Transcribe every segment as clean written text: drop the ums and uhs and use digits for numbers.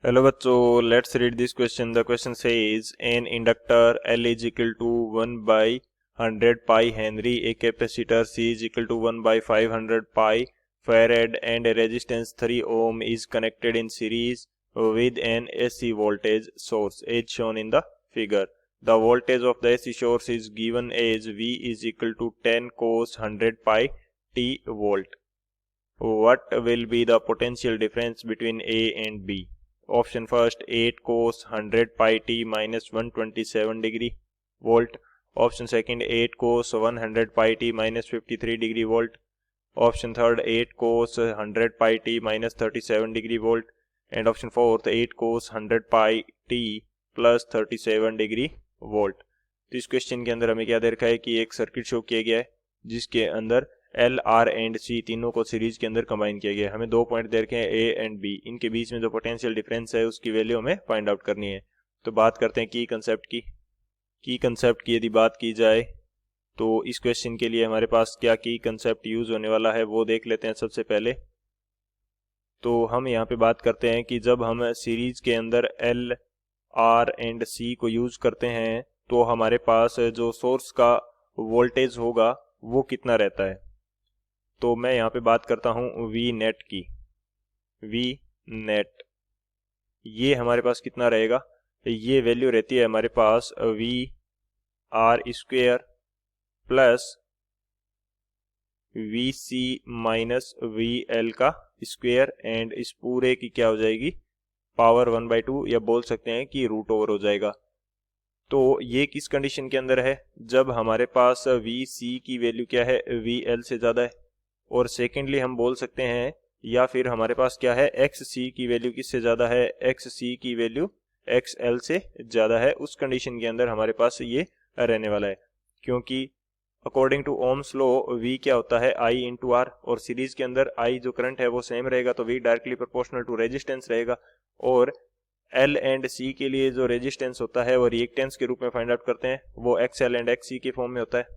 Hello बच्चों, let's read this question. The question says an inductor L is equal to 1/100 pi henry, a capacitor C is equal to 1/500 pi farad and a resistance 3 ohm is connected in series with an AC voltage source as shown in the figure. The voltage of the AC source is given as V is equal to 10 cos 100 pi t volt. What will be the potential difference between A and B? Option first 8 cos 100 pi t minus 127 degree volt. Option second 8 cos 100 pi t minus 53 degree volt. Option third 8 cos 100 pi t minus 37 degree volt. And option fourth 8 cos 100 pi t plus 37 degree volt. तो इस question के अंदर हमें क्या दे रखा है कि एक सर्किट शो किया गया है जिसके अंदर एल आर एंड सी तीनों को सीरीज के अंदर कंबाइन किया गया है. हमें दो पॉइंट दे रखे हैं ए एंड बी. इनके बीच में जो पोटेंशियल डिफरेंस है उसकी वैल्यू हमें फाइंड आउट करनी है. तो बात करते हैं की कंसेप्ट की यदि बात की जाए तो इस क्वेश्चन के लिए हमारे पास क्या की कंसेप्ट यूज होने वाला है वो देख लेते हैं. सबसे पहले तो हम यहाँ पे बात करते हैं कि जब हम सीरीज के अंदर एल आर एंड सी को यूज करते हैं तो हमारे पास जो सोर्स का वोल्टेज होगा वो कितना रहता है. तो मैं यहाँ पे बात करता हूँ वी नेट की. वी नेट ये हमारे पास कितना रहेगा, ये वैल्यू रहती है हमारे पास V R square plus V C minus V L का स्क्वेयर एंड इस पूरे की क्या हो जाएगी पावर 1/2 या बोल सकते हैं कि रूट ओवर हो जाएगा. तो ये किस कंडीशन के अंदर है, जब हमारे पास वी सी की वैल्यू क्या है वी एल से ज़्यादा है. और सेकेंडली हम बोल सकते हैं या फिर हमारे पास क्या है एक्स सी की वैल्यू किससे ज़्यादा है, एक्स सी की वैल्यू एक्स एल से ज़्यादा है. उस कंडीशन के अंदर हमारे पास ये रहने वाला है क्योंकि according to Ohm's law V क्या होता है I इंटू आर. और सीरीज के अंदर I जो करंट है वो सेम रहेगा तो V directly proportional to resistance रहेगा. और L एंड C के लिए जो रेजिस्टेंस होता है वो रिएक्टेंस के रूप में फाइंड आउट करते हैं, वो XL एंड XC के फॉर्म में होता है.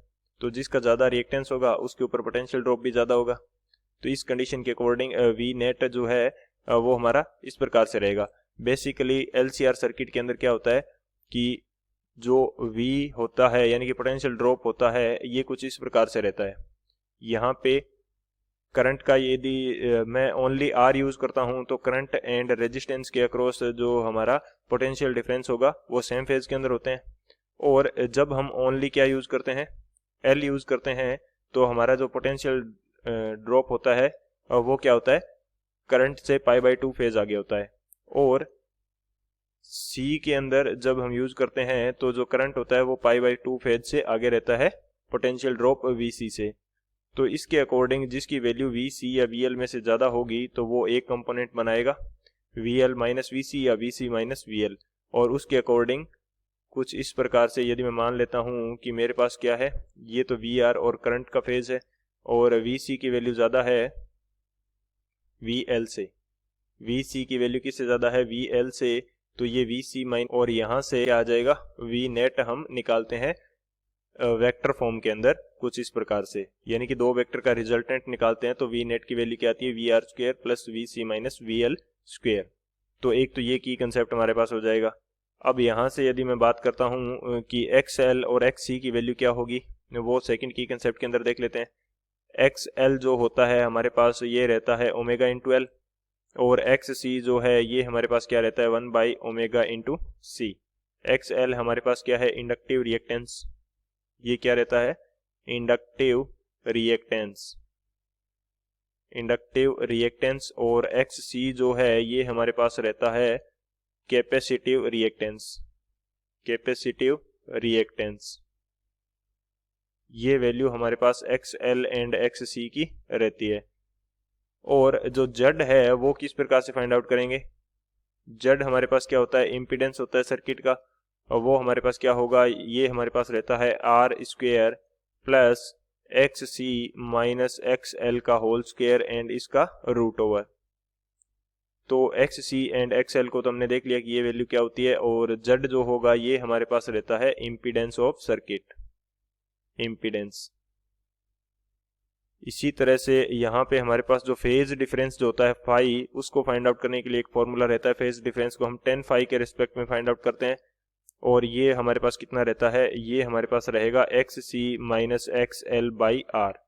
तो जिसका ज़्यादा रिएक्टेंस होगा उसके ऊपर पोटेंशियल ड्रॉप भी ज़्यादा होगा. तो इस कंडीशन के अकॉर्डिंग वी नेट जो है वो हमारा इस प्रकार से रहेगा. बेसिकली LCR सर्किट के अंदर क्या होता है कि जो V होता है यानी कि पोटेंशियल ड्रॉप होता है ये कुछ इस प्रकार से रहता है. यहाँ पे करंट का यदि मैं ओनली R यूज़ करता हूँ तो करंट एंड रेजिस्टेंस के अक्रॉस जो हमारा पोटेंशियल डिफरेंस होगा वो सेम फेज के अंदर होते हैं. और जब हम ओनली क्या यूज़ करते हैं L यूज़ करते हैं तो हमारा जो पोटेंशियल ड्रॉप होता है वो क्या होता है करंट से π/2 फेज आगे होता है. और C के अंदर जब हम यूज करते हैं तो जो करंट होता है वो π/2 फेज से आगे रहता है पोटेंशियल ड्रॉप VC से. तो इसके अकॉर्डिंग जिसकी वैल्यू VC या VL में से ज़्यादा होगी तो वो एक कंपोनेंट बनाएगा VL माइनस VC या VC माइनस VL. और उसके अकॉर्डिंग कुछ इस प्रकार से यदि मैं मान लेता हूँ कि मेरे पास क्या है ये तो VR और करंट का फेज है और VC की वैल्यू ज़्यादा है VL से. VC की वैल्यू किससे ज़्यादा है VL से. तो ये VC माइन और यहाँ से क्या आ जाएगा V नेट हम निकालते हैं वेक्टर फॉर्म के अंदर कुछ इस प्रकार से, यानी कि दो वेक्टर का रिजल्टेंट निकालते हैं तो V नेट की वैल्यू क्या आती है VR square plus VC minus VL square. तो एक तो ये की कंसेप्ट हमारे पास हो जाएगा. अब यहाँ से यदि मैं बात करता हूँ कि XL और XC की वैल्यू क्या होगी वो सेकंड की कंसेप्ट के अंदर देख लेते हैं. XL जो होता है हमारे पास ये रहता है ओमेगा इंटू एल और XC जो है ये हमारे पास क्या रहता है 1/ओमेगा इंटू सी. XL हमारे पास क्या है इंडक्टिव रिएक्टेंस, ये क्या रहता है इंडक्टिव रिएक्टेंस. और XC जो है ये हमारे पास रहता है कैपेसिटिव रिएक्टेंस. ये वैल्यू हमारे पास XL एंड XC की रहती है. और जो Z है वो किस प्रकार से फाइंड आउट करेंगे, Z हमारे पास क्या होता है इम्पीडेंस होता है सर्किट का और वो हमारे पास क्या होगा ये हमारे पास रहता है R square plus XC minus XL का होल स्क्वेयर एंड इसका रूट ओवर. तो XC एंड XL को तो हमने देख लिया कि ये वैल्यू क्या होती है. और Z जो होगा ये हमारे पास रहता है इम्पीडेंस ऑफ सर्किट. इम्पीडेंस इसी तरह से यहाँ पे हमारे पास जो फेज डिफरेंस जो होता है फाई, उसको फाइंड आउट करने के लिए एक फॉर्मूला रहता है। फेज डिफरेंस को हम 10 फाई के रिस्पेक्ट में फाइंड आउट करते हैं, और ये हमारे पास कितना रहता है, ये हमारे पास रहेगा X C minus X L by R.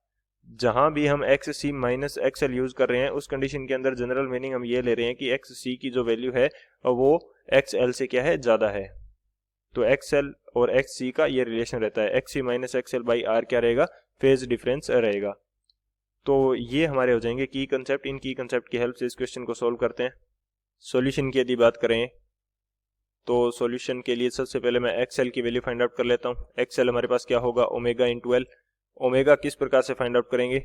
जहां भी हम X C minus X L use कर रहे हैं उस कंडीशन के अंदर जनरल मीनिंग हम ये ले रहे हैं कि एक्स सी की जो वैल्यू है वो एक्स एल से क्या है, ज्यादा है। तो एक्स एल और एक्स सी का ये रिलेशन रहता है। X C minus X L by R क्या रहेगा, फेज डिफरेंस रहेगा। तो ये हमारे हो जाएंगे की कंसेप्ट। इन की कंसेप्ट की हेल्प से इस क्वेश्चन को सोल्व करते हैं। सॉल्यूशन की यदि बात करें तो सॉल्यूशन के लिए सबसे पहले मैं एक्सएल की वैल्यू फाइंड आउट कर लेता हूँ। एक्सएल हमारे पास क्या होगा, ओमेगा इंटू एल। ओमेगा किस प्रकार से फाइंड आउट करेंगे,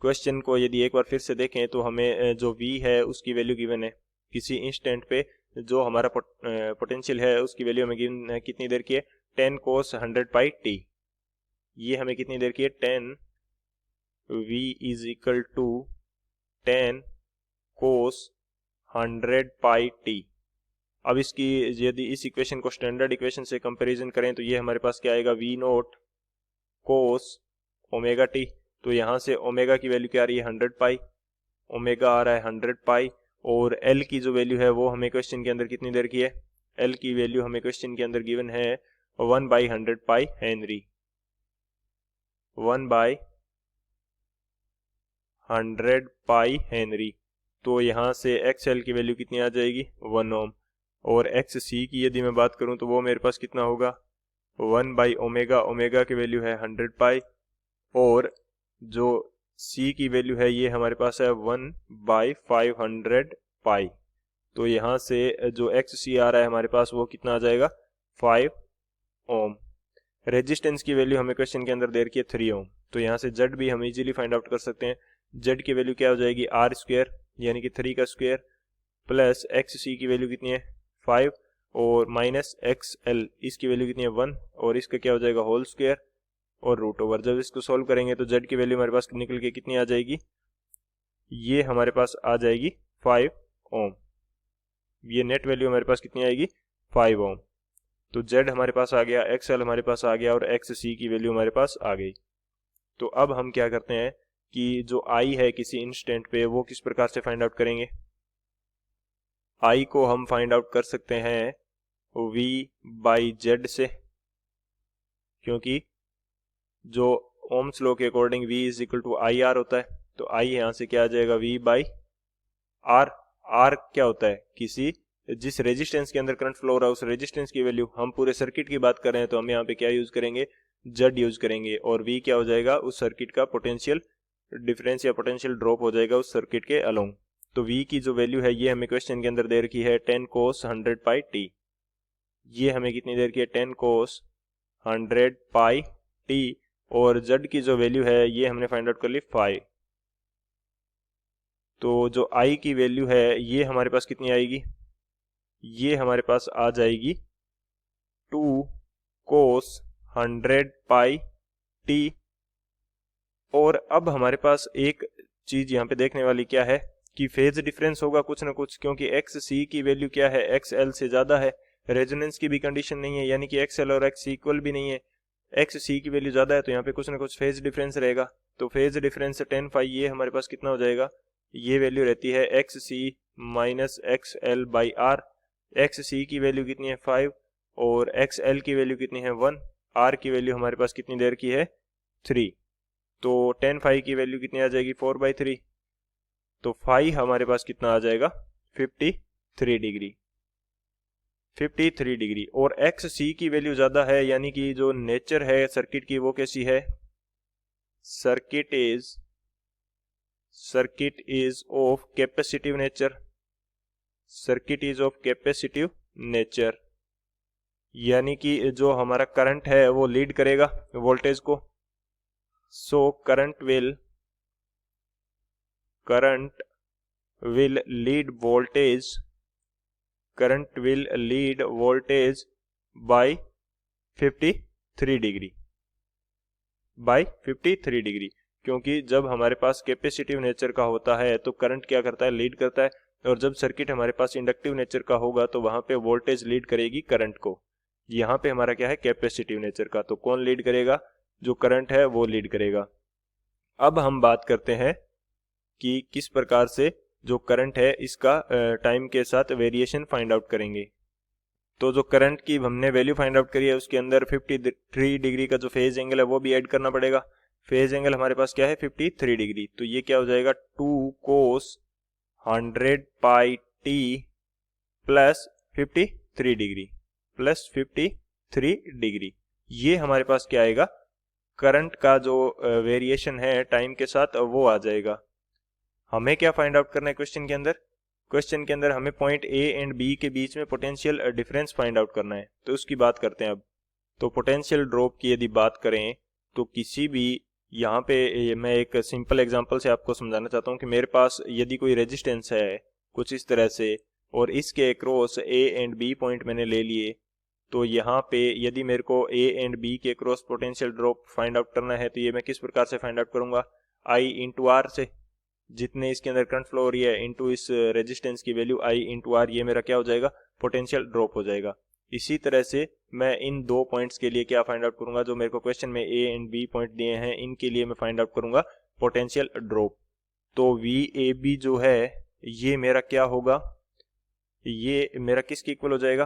क्वेश्चन को यदि एक बार फिर से देखें तो हमें जो वी है उसकी वैल्यू गिवन है। किसी इंस्टेंट पे जो हमारा पोटेंशियल है उसकी वैल्यू हमें गिवन है, कितनी देर की है, 10 कोस 100 पाई टी। ये हमें कितनी देर की है, 10 v is equal to 10 cos 100 pi T. अब इसकी यदि इस इक्वेशन को स्टैंडर्ड इक्वेशन से कंपैरिजन करें तो ये हमारे पास क्या आएगा, V naught cos omega T. तो यहाँ से ओमेगा की वैल्यू क्या आ रही है, 100 पाई, ओमेगा आ रहा है 100 पाई, और एल की जो वैल्यू है वो हमें क्वेश्चन के अंदर कितनी देर की है, एल की वैल्यू हमें क्वेश्चन के अंदर गिवन है 1/100 पाई हेनरी। 1/100 pi Henry. तो यहाँ से एक्स एल की वैल्यू कितनी आ जाएगी, 1 ओम। और एक्स सी की यदि मैं बात करूं तो वो मेरे पास कितना होगा, 1/ओमेगा। ओमेगा की वैल्यू है 100 पाई, और जो सी की वैल्यू है ये हमारे पास है 1/500 पाई। तो यहाँ से जो एक्स सी आ रहा है हमारे पास वो कितना आ जाएगा, 5 ओम। रेजिस्टेंस की वैल्यू हमें क्वेश्चन के अंदर दे रखी है 3 ओम। तो यहाँ से जेड भी हम इजीली फाइंड आउट कर सकते हैं। जेड की वैल्यू क्या हो जाएगी, आर स्क्वायर यानी कि 3 का स्क्वायर, प्लस एक्स सी की वैल्यू कितनी है 5, और माइनस एक्स एल इसकी वैल्यू कितनी है 1, और इसका क्या हो जाएगा होल स्क्वायर और रूट ओवर। जब इसको सॉल्व करेंगे तो जेड की वैल्यू हमारे पास निकल के कितनी आ जाएगी, ये हमारे पास आ जाएगी 5 ओम। ये नेट वैल्यू हमारे पास कितनी आएगी, 5 ओम। तो जेड हमारे पास आ गया, एक्स एल हमारे पास आ गया, और एक्स सी की वैल्यू हमारे पास आ गई। तो अब हम क्या करते हैं कि जो आई है किसी इंस्टेंट पे वो किस प्रकार से फाइंड आउट करेंगे। आई को हम फाइंड आउट कर सकते हैं v बाई जेड से, क्योंकि जो ओम्स लॉ के according v is equal to I R होता है। तो आई यहाँ से क्या आ जाएगा, v बाई आर। आर क्या होता है, किसी जिस रेजिस्टेंस के अंदर करंट फ्लो हो रहा है उस रेजिस्टेंस की वैल्यू। हम पूरे सर्किट की बात कर रहे हैं तो हम यहाँ पे क्या यूज करेंगे, जेड यूज करेंगे, और v क्या हो जाएगा, उस सर्किट का पोटेंशियल डिफरेंस या पोटेंशियल ड्रॉप हो जाएगा उस सर्किट के अलोंग। तो v की जो वैल्यू है ये हमें क्वेश्चन के अंदर दे रखी है 10 कोस 100 पाई टी। ये हमें कितनी देर की है, 10 कोस 100 पाई टी, और z की जो वैल्यू है ये हमने फाइंड आउट कर ली 5। तो जो i की वैल्यू है ये हमारे पास कितनी आएगी, ये हमारे पास आ जाएगी 2 कोस 100 पाई टी। और अब हमारे पास एक चीज यहाँ पे देखने वाली क्या है कि फेज डिफरेंस होगा कुछ ना कुछ, क्योंकि एक्स सी की वैल्यू क्या है, एक्स एल से ज्यादा है। रेजोनेंस की भी कंडीशन नहीं है, यानी कि एक्स एल और एक्स इक्वल भी नहीं है, एक्स सी की वैल्यू ज्यादा है, तो यहाँ पे कुछ ना कुछ फेज डिफरेंस रहेगा। तो फेज डिफरेंस 10 फाई ये हमारे पास कितना हो जाएगा, ये वैल्यू रहती है X C minus X L by R. X C की वैल्यू कितनी है 5, और एक्स एल की वैल्यू कितनी है 1, आर की वैल्यू हमारे पास कितनी देर की है 3। तो 10 फाई की वैल्यू कितनी आ जाएगी, 4/3। तो फाई हमारे पास कितना आ जाएगा, 53 डिग्री। 53 डिग्री। और एक्स सी की वैल्यू ज्यादा है, यानी कि जो नेचर है सर्किट की वो कैसी है, circuit is of capacitive nature. Circuit is of capacitive nature, यानी कि जो हमारा करंट है वो लीड करेगा वोल्टेज को। So current will lead voltage by 53 degree. क्योंकि जब हमारे पास कैपेसिटिव नेचर का होता है तो करंट क्या करता है, लीड करता है, और जब सर्किट हमारे पास इंडक्टिव नेचर का होगा तो वहां पे वोल्टेज लीड करेगी करंट को। यहाँ पे हमारा क्या है, कैपेसिटिव नेचर का, तो कौन लीड करेगा, जो करंट है वो लीड करेगा। अब हम बात करते हैं कि किस प्रकार से जो करंट है इसका टाइम के साथ वेरिएशन फाइंड आउट करेंगे। तो जो करंट की हमने वैल्यू फाइंड आउट करी है उसके अंदर 53 डिग्री का जो फेज एंगल है वो भी ऐड करना पड़ेगा। फेज एंगल हमारे पास क्या है 53 डिग्री, तो ये क्या हो जाएगा 2 cos 100 पाई t plus 53 degree plus 53 degree. ये हमारे पास क्या आएगा, करंट का जो वेरिएशन है टाइम के साथ वो आ जाएगा। हमें क्या फाइंड आउट करना है क्वेश्चन के अंदर, क्वेश्चन के अंदर हमें पॉइंट ए एंड बी के बीच में पोटेंशियल डिफरेंस फाइंड आउट करना है। तो उसकी बात करते हैं अब। तो पोटेंशियल ड्रॉप की यदि बात करें तो किसी भी, यहाँ पे मैं एक सिंपल एग्जांपल से आपको समझाना चाहता हूँ कि मेरे पास यदि कोई रेजिस्टेंस है कुछ इस तरह से और इसके across A and B point मैंने ले लिए, तो यहाँ पे यदि मेरे को ए एंड बी के across potential drop find out करना है तो ये मैं किस प्रकार से फाइंड आउट करूंगा, आई इंटू आर से, जितने इसके अंदर करंट फ्लो हो रही है इंटू इस रेजिस्टेंस की वैल्यू आई इंटू आर, ये मेरा क्या हो जाएगा पोटेंशियल ड्रॉप हो जाएगा। इसी तरह से मैं इन दो पॉइंट्स के लिए क्या फाइंड आउट करूंगा, जो मेरे को क्वेश्चन में ए एंड बी पॉइंट दिए हैं इनके लिए मैं फाइंड आउट करूंगा पोटेंशियल ड्रॉप। तो वी ए बी जो है ये मेरा क्या होगा, ये मेरा किसके इक्वल हो जाएगा,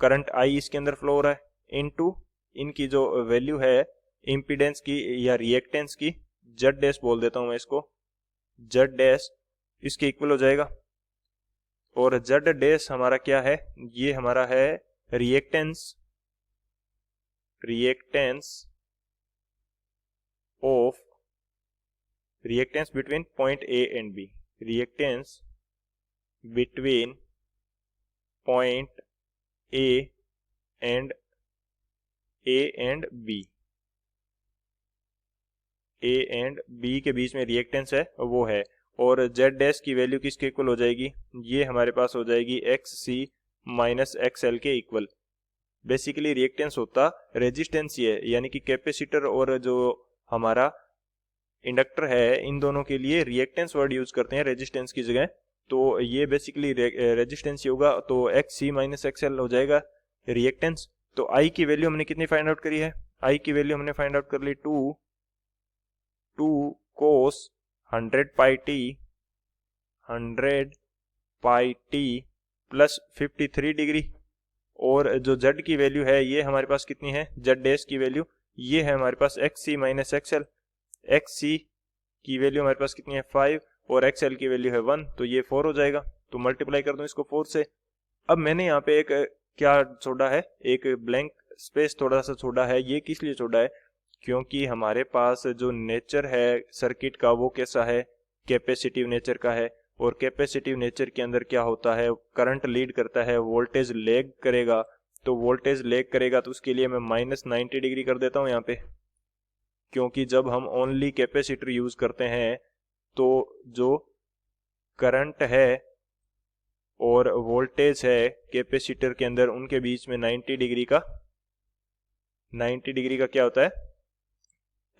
करंट आई इसके अंदर फ्लो हो रहा है इनटू इनकी जो वैल्यू है इम्पीडेंस की या रिएक्टेंस की, जेड डैश बोल देता हूं मैं इसको, जेड डैश इसके इक्वल हो जाएगा। और जेड डैश हमारा क्या है, ये हमारा है reactance, of reactance between point A and B, reactance between point A and B, A and B के बीच में रिएक्टेंस है वो है। और जेड डैश की वैल्यू किसके इक्वल हो जाएगी, ये हमारे पास हो जाएगी X C minus X L के इक्वल। बेसिकली रिएक्टेंस होता रेजिस्टेंस ही है, यानी कि कैपेसिटर और जो हमारा इंडक्टर है इन दोनों के लिए रिएक्टेंस वर्ड यूज करते हैं रेजिस्टेंस की जगह, तो ये बेसिकली रेजिस्टेंस ही होगा। तो x C minus X L हो जाएगा रिएक्टेंस। तो आई की वैल्यू हमने कितनी फाइंड आउट करी है, आई की वैल्यू हमने फाइंड आउट कर ली 2 cos 100 pi T plus 53 degree. और जो जेड की वैल्यू है ये हमारे पास कितनी है, जेड डैश की वैल्यू ये है हमारे पास x C minus X L, x C की वैल्यू हमारे पास कितनी है 5 और एक्स एल की वैल्यू है 1, तो ये 4 हो जाएगा। तो मल्टीप्लाई कर दूं इसको 4 से। अब मैंने यहाँ पे एक क्या छोड़ा है, एक ब्लैंक स्पेस थोड़ा सा छोड़ा है। ये किस लिए छोड़ा है, क्योंकि हमारे पास जो नेचर है सर्किट का वो कैसा है, कैपेसिटिव नेचर का है। और कैपेसिटिव नेचर के अंदर क्या होता है, करंट लीड करता है, वोल्टेज लैग करेगा। तो वोल्टेज लैग करेगा तो उसके लिए मैं माइनस 90 डिग्री कर देता हूँ यहाँ पे, क्योंकि जब हम ओनली कैपेसिटर यूज करते हैं तो जो करंट है और वोल्टेज है कैपेसिटर के अंदर उनके बीच में 90 डिग्री का क्या होता है,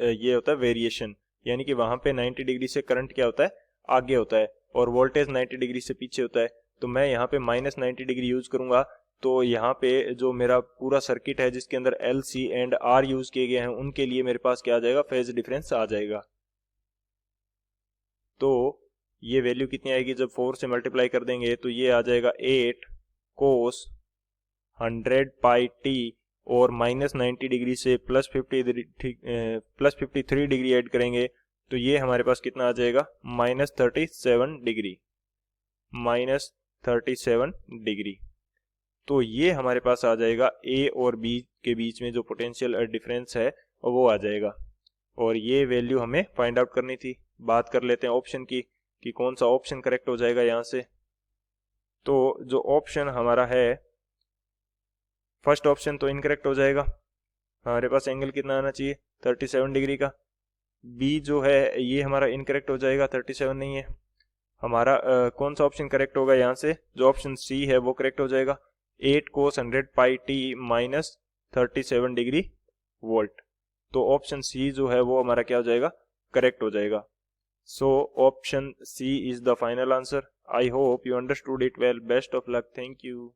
ये होता है वेरिएशन। यानी कि वहां पे 90 डिग्री से करंट क्या होता है आगे होता है और वोल्टेज 90 डिग्री से पीछे होता है। तो मैं यहाँ पे माइनस 90 डिग्री यूज करूंगा, तो यहाँ पे जो मेरा पूरा सर्किट है जिसके अंदर L C and R use किए गए हैं उनके लिए मेरे पास क्या आ जाएगा, फेज डिफरेंस आ जाएगा। तो ये वैल्यू कितनी आएगी, जब 4 से मल्टीप्लाई कर देंगे तो ये आ जाएगा 8 cos 100 पाई टी और माइनस 90 डिग्री से प्लस 53 डिग्री ऐड करेंगे तो ये हमारे पास कितना आ जाएगा, माइनस 37 डिग्री। तो ये हमारे पास आ जाएगा ए और बी के बीच में जो पोटेंशियल डिफरेंस है वो आ जाएगा। और ये वैल्यू हमें फाइंड आउट करनी थी। बात कर लेते हैं ऑप्शन की कि कौन सा ऑप्शन करेक्ट हो जाएगा यहाँ से। तो जो ऑप्शन हमारा है फर्स्ट ऑप्शन तो इनकरेक्ट हो जाएगा, हमारे पास एंगल कितना आना चाहिए 37 डिग्री का। बी जो है ये हमारा इनकरेक्ट हो जाएगा, 37 नहीं है हमारा। कौन सा ऑप्शन करेक्ट होगा यहाँ से, जो ऑप्शन सी है वो करेक्ट हो जाएगा, 8 cos 100 pi T minus 37 degree volt. तो ऑप्शन सी जो है वो हमारा क्या हो जाएगा, करेक्ट हो जाएगा। So option C is the final answer. I hope you understood it well. Best of luck. Thank you.